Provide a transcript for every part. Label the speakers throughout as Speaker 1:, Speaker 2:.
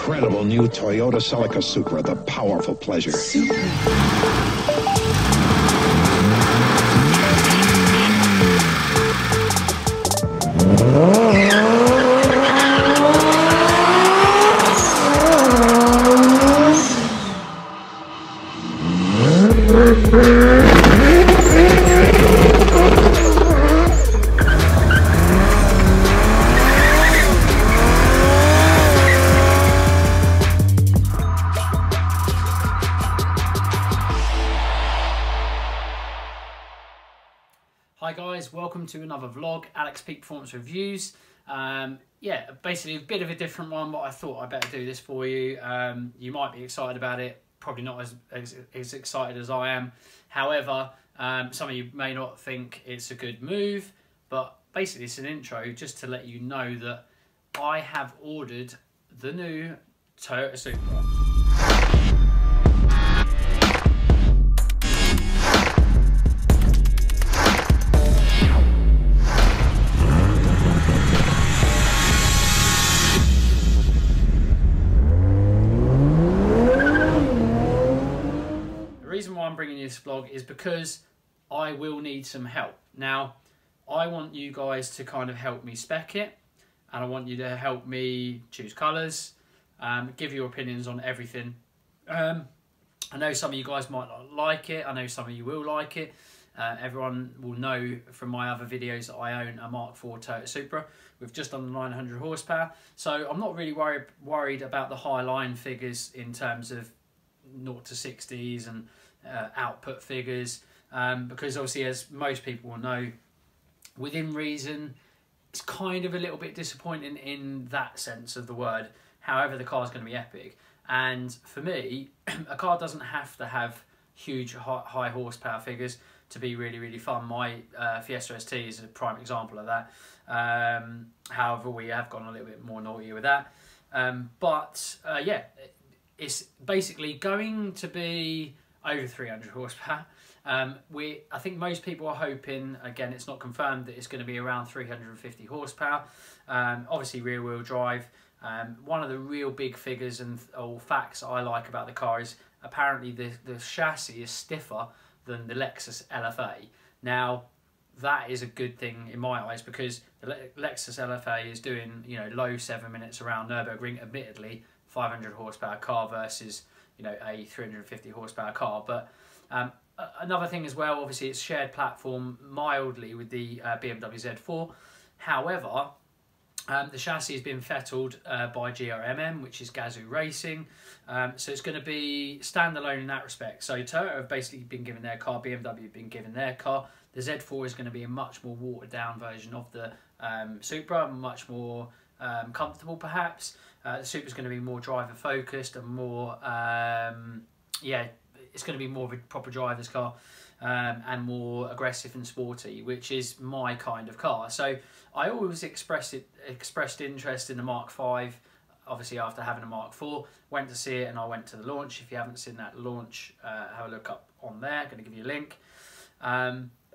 Speaker 1: incredible new Toyota Supra, the powerful pleasure.
Speaker 2: Hi guys, welcome to another vlog, Alex Peak Performance Reviews. Yeah, basically a bit of a different one, but I thought I'd better do this for you. You might be excited about it, probably not as excited as I am. However, some of you may not think it's a good move, but basically it's an intro just to let you know that I have ordered the new Toyota Supra. The reason why I'm bringing you this vlog is because I will need some help. Now, I want you guys to kind of help me spec it, and I want you to help me choose colours, give your opinions on everything. I know some of you guys might not like it, I know some of you will like it. Everyone will know from my other videos that I own a Mark IV Toyota Supra with just under 900 horsepower. So I'm not really worried about the high line figures in terms of 0 to 60s and output figures, because obviously, as most people will know, within reason, it's kind of a little bit disappointing in that sense of the word. However, the car's going to be epic, and for me, a car doesn't have to have huge high horsepower figures to be really fun. My Fiesta ST is a prime example of that. However, we have gone a little bit more naughty with that, yeah, it's basically going to be over 300 horsepower. I think most people are hoping, again, it's not confirmed, that it's going to be around 350 horsepower. Obviously rear wheel drive. One of the real big figures or facts I like about the car is apparently the chassis is stiffer than the Lexus LFA. Now, that is a good thing in my eyes, because the Lexus LFA is doing, you know, low 7 minutes around Nürburgring, admittedly 500 horsepower car versus, you know, a 350 horsepower car. But another thing as well, obviously it's shared platform mildly with the BMW Z4. However, the chassis has been fettled by GRMM, which is Gazoo Racing. So it's going to be standalone in that respect. So Toyota have basically been given their car, BMW have been given their car. The Z4 is going to be a much more watered down version of the Supra, much more comfortable perhaps. The Supra is going to be more driver focused and more, yeah, it's going to be more of a proper driver's car, and more aggressive and sporty, which is my kind of car. So I always expressed interest in the Mark V, obviously after having a Mark IV. Went to see it and I went to the launch. If you haven't seen that launch, have a look up on there, I'm going to give you a link.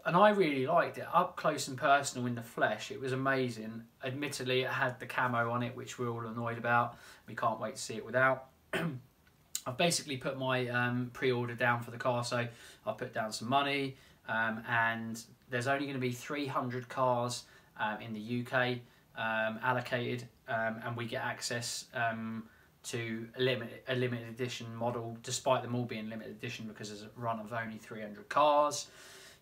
Speaker 2: And I really liked it, up close and personal in the flesh. It was amazing. Admittedly, it had the camo on it, which we're all annoyed about. We can't wait to see it without. I've basically put my pre-order down for the car, so I've put down some money, and there's only going to be 300 cars in the UK allocated, and we get access to a limited edition model, despite them all being limited edition, because there's a run of only 300 cars.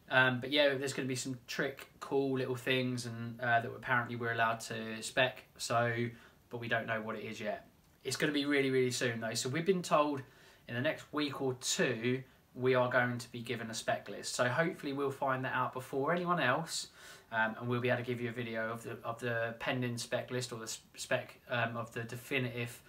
Speaker 2: But yeah, there's going to be some cool little things, and that apparently we're allowed to spec. But we don't know what it is yet. It's going to be really soon though. So we've been told in the next week or two we are going to be given a spec list. So hopefully we'll find that out before anyone else, and we'll be able to give you a video of the pending spec list, or the spec of the definitive,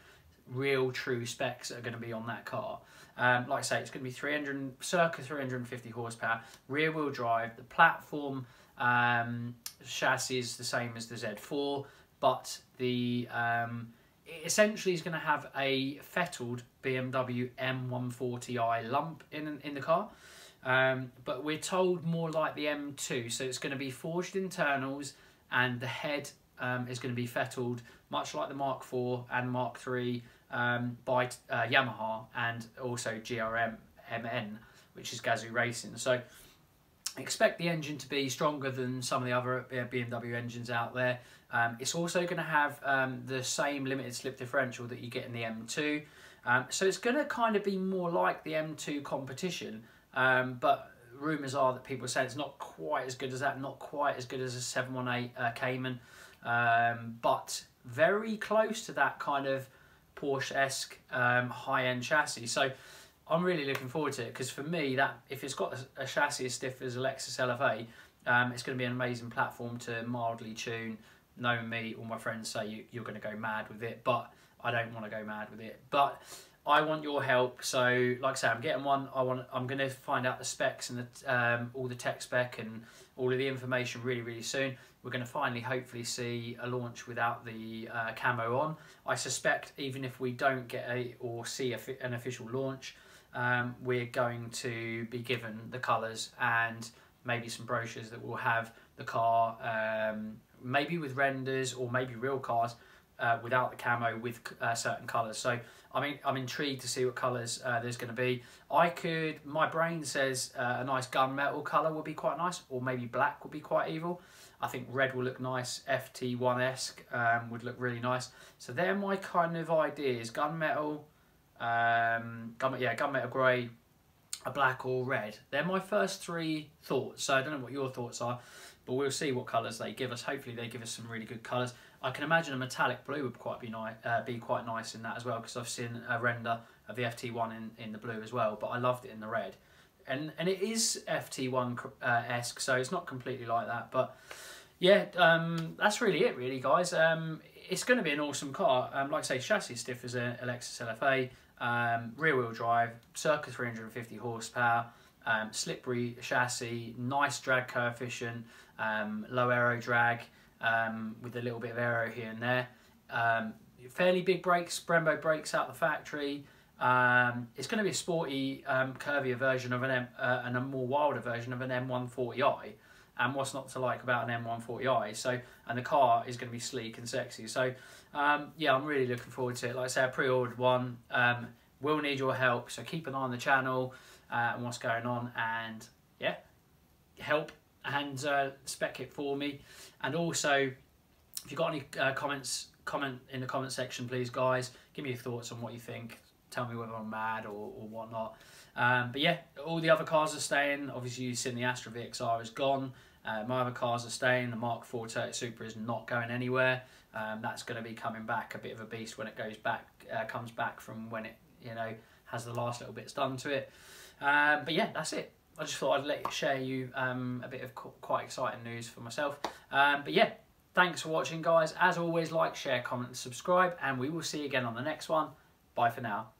Speaker 2: real true specs that are going to be on that car. Like I say, it's going to be circa 350 horsepower, rear wheel drive. The platform chassis is the same as the Z4, but the it essentially is going to have a fettled BMW M140i lump in the car. But we're told more like the M2, so it's going to be forged internals, and the head is going to be fettled much like the Mark IV and Mark III by Yamaha, and also GRMN, which is Gazoo Racing. So expect the engine to be stronger than some of the other BMW engines out there. It's also going to have the same limited slip differential that you get in the M2. So it's going to kind of be more like the M2 competition, but rumours are that people say it's not quite as good as that, not quite as good as a 718 Cayman, but very close to that kind of Porsche-esque high-end chassis. So I'm really looking forward to it, because for me, that if it's got a chassis as stiff as a Lexus LFA, it's going to be an amazing platform to mildly tune. Knowing me, all my friends say you're going to go mad with it, but I don't want to go mad with it. But I want your help. So like I say, I'm getting one. I'm going to find out the specs and the, all the tech spec and all of the information really, really soon. We're going to finally, hopefully, see a launch without the camo on. I suspect even if we don't get or see an official launch, we're going to be given the colours and maybe some brochures that will have the car, maybe with renders or maybe real cars without the camo with certain colours. So I'm intrigued to see what colours there's going to be. My brain says a nice gunmetal colour would be quite nice, or maybe black would be quite evil. I think red will look nice, FT1-esque would look really nice. So they're my kind of ideas: gunmetal, gunmetal grey, a black or red. They're my first three thoughts. So I don't know what your thoughts are, but we'll see what colours they give us. Hopefully they give us some really good colours. I can imagine a metallic blue would be quite nice in that as well, because I've seen a render of the FT1 in the blue as well, but I loved it in the red. And it is FT1-esque, so it's not completely like that. But yeah, that's really it, really, guys. It's going to be an awesome car. Like I say, chassis stiff as a Lexus LFA, rear-wheel drive, circa 350 horsepower, slippery chassis, nice drag coefficient, low aero drag, with a little bit of aero here and there. Fairly big brakes, Brembo brakes out the factory. It's going to be a sporty, curvier version of and a more wilder version of an M140i. And what's not to like about an M140i? So, and the car is going to be sleek and sexy. So, yeah, I'm really looking forward to it. Like I say, I pre-ordered one. We'll need your help. So keep an eye on the channel and what's going on. And yeah, help and spec it for me. And also, if you've got any comments, comment in the comment section, please, guys. Give me your thoughts on what you think. Tell me whether I'm mad or whatnot. But yeah, all the other cars are staying. Obviously, you've seen the Astra VXR is gone. My other cars are staying. The Mark IV Toyota Supra is not going anywhere. That's going to be coming back, a bit of a beast when it goes back, comes back from when it, has the last little bits done to it. But yeah, that's it. I just thought I'd share you a bit of quite exciting news for myself. But yeah, thanks for watching, guys. As always, like, share, comment, and subscribe, and we will see you again on the next one. Bye for now.